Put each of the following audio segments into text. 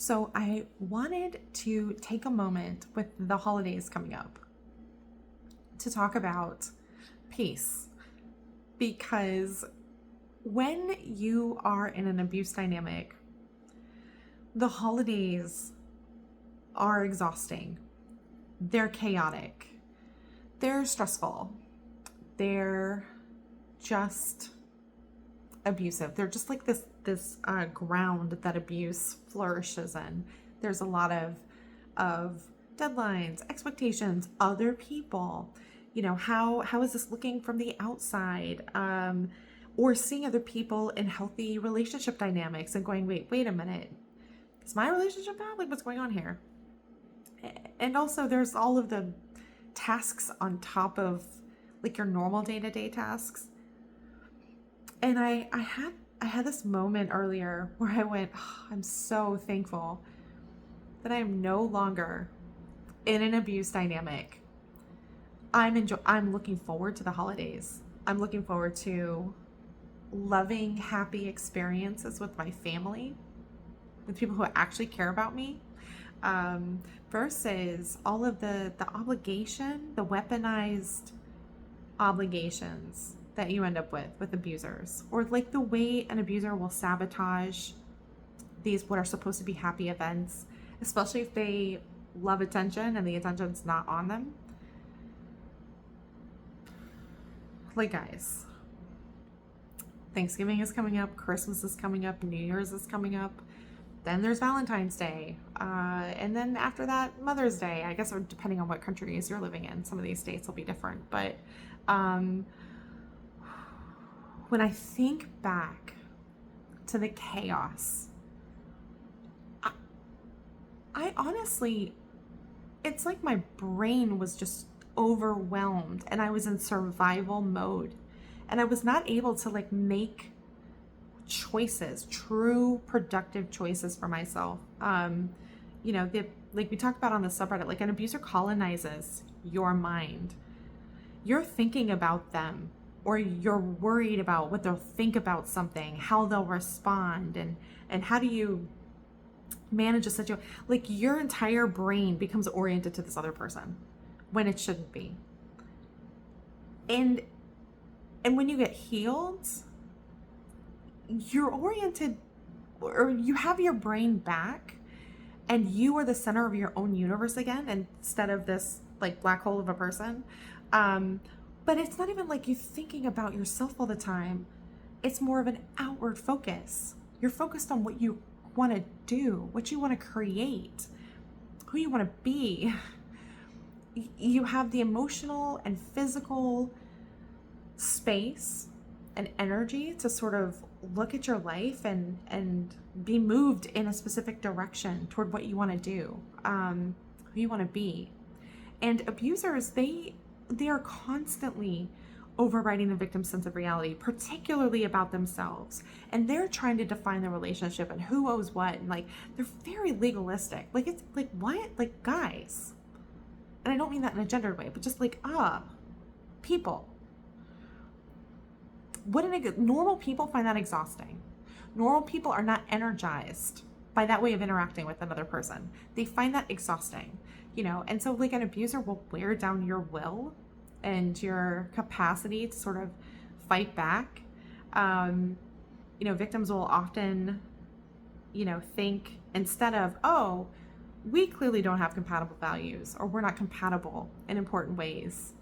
So I wanted to take a moment with the holidays coming up to talk about peace, because when you are in an abuse dynamic, the holidays are exhausting. They're chaotic. They're stressful. They're just abusive. They're just like this ground that abuse flourishes in. There's a lot of deadlines, expectations, other people. How is this looking from the outside? Or seeing other people in healthy relationship dynamics and going, wait a minute, is my relationship bad? Like, what's going on here? And also, there's all of the tasks on top of like your normal day-to-day tasks. And I had this moment earlier where I went, "Oh, I'm so thankful that I am no longer in an abuse dynamic. I'm looking forward to the holidays. I'm looking forward to loving, happy experiences with my family, with people who actually care about me, versus all of the obligation, the weaponized obligations that you end up with abusers, or like the way an abuser will sabotage these what are supposed to be happy events, especially if they love attention and the attention's not on them. Like, guys, Thanksgiving is coming up, Christmas is coming up, New Year's is coming up, then there's Valentine's Day, and then after that, Mother's Day. I guess, or depending on what countries you're living in, some of these states will be different. But when I think back to the chaos, I honestly, it's like my brain was just overwhelmed and I was in survival mode. And I was not able to like make choices, true productive choices for myself. Like we talked about on the subreddit, like an abuser colonizes your mind. You're thinking about them, or you're worried about what they'll think about something, how they'll respond, and how do you manage a situation. Like, your entire brain becomes oriented to this other person when it shouldn't be. And when you get healed, you're oriented, or you have your brain back, and you are the center of your own universe again, instead of this like black hole of a person. But it's not even like you thinking about yourself all the time. It's more of an outward focus. You're focused on what you want to do, what you want to create, who you want to be. You have the emotional and physical space and energy to sort of look at your life and be moved in a specific direction toward what you want to do, who you want to be. And abusers, they are constantly overriding the victim's sense of reality, particularly about themselves. And they're trying to define the relationship and who owes what. And like, they're very legalistic. Like, it's like, what? Like, guys. And I don't mean that in a gendered way, but just like, people. Normal people find that exhausting. Normal people are not energized by that way of interacting with another person. They find that exhausting, and so like an abuser will wear down your will and your capacity to sort of fight back. Victims will often, think, instead of, oh, we clearly don't have compatible values, or we're not compatible in important ways,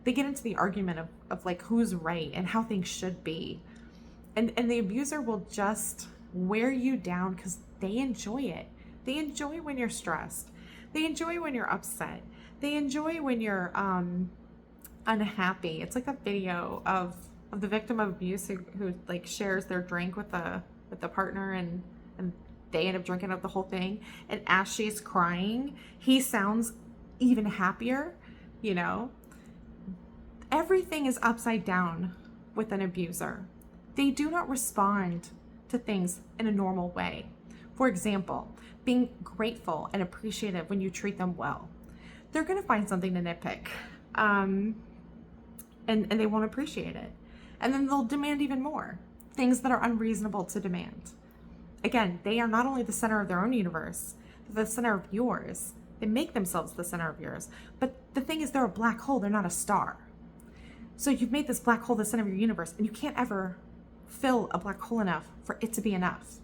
they get into the argument of like who's right and how things should be. And the abuser will just wear you down because they enjoy it. They enjoy when you're stressed. They enjoy when you're upset. They enjoy when you're unhappy. It's like a video of the victim of abuse who like shares their drink with the partner, and they end up drinking up the whole thing. And as she's crying, he sounds even happier, Everything is upside down with an abuser. They do not respond to things in a normal way. For example, being grateful and appreciative when you treat them well. They're going to find something to nitpick, and they won't appreciate it. And then they'll demand even more, things that are unreasonable to demand. Again, they are not only the center of their own universe, they're the center of yours. They make themselves the center of yours. But the thing is, they're a black hole, they're not a star. So you've made this black hole the center of your universe, and you can't ever fill a black hole enough for it to be enough.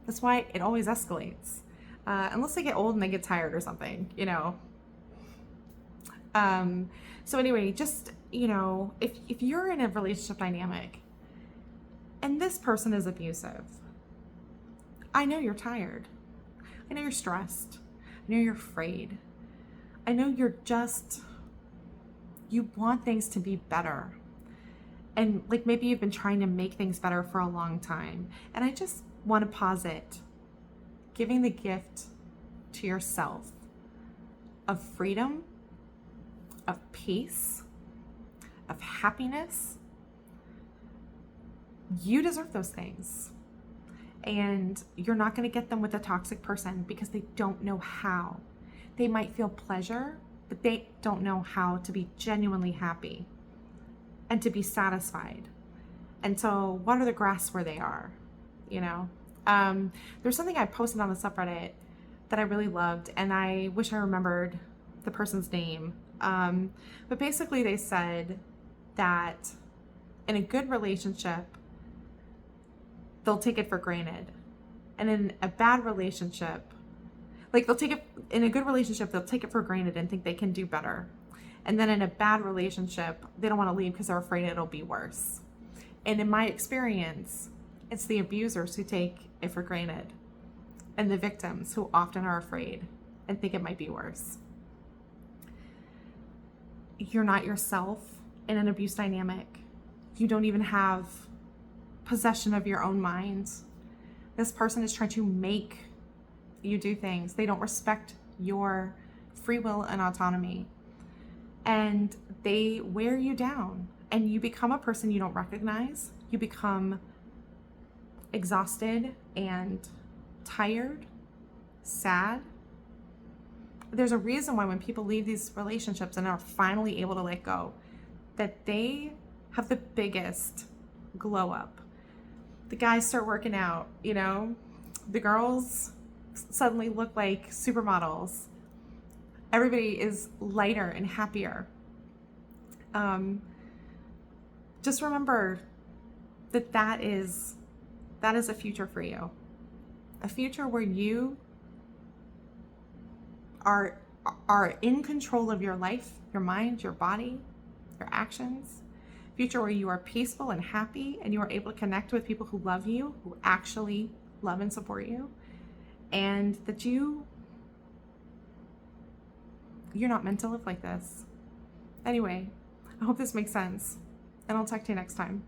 That's why it always escalates. Unless they get old and they get tired or something, you know. So anyway, just, you know, if you're in a relationship dynamic and this person is abusive, I know you're tired. I know you're stressed. I know you're afraid. I know you want things to be better. And like maybe you've been trying to make things better for a long time. And I just want to posit giving the gift to yourself of freedom, of peace, of happiness. You deserve those things. And you're not going to get them with a toxic person because they don't know how. They might feel pleasure, but they don't know how to be genuinely happy and to be satisfied. And so water the grass where they are, you know. There's something I posted on the subreddit that I really loved, and I wish I remembered the person's name. But basically they said that in a good relationship, they'll take it for granted. And in a bad relationship, like in a good relationship, they'll take it for granted and think they can do better. And then in a bad relationship, they don't want to leave because they're afraid it'll be worse. And in my experience, it's the abusers who take it for granted and the victims who often are afraid and think it might be worse. You're not yourself in an abuse dynamic. You don't even have possession of your own mind. This person is trying to make you do things. They don't respect your free will and autonomy. And they wear you down. And you become a person you don't recognize. You become exhausted and tired, sad. There's a reason why when people leave these relationships and are finally able to let go, that they have the biggest glow up. The guys start working out, you know, the girls suddenly look like supermodels. Everybody is lighter and happier. Just remember that is a future for you. A future where you are in control of your life, your mind, your body, your actions. Future where you are peaceful and happy and you are able to connect with people who love you, who actually love and support you, and that you're not meant to live like this. Anyway, I hope this makes sense, and I'll talk to you next time.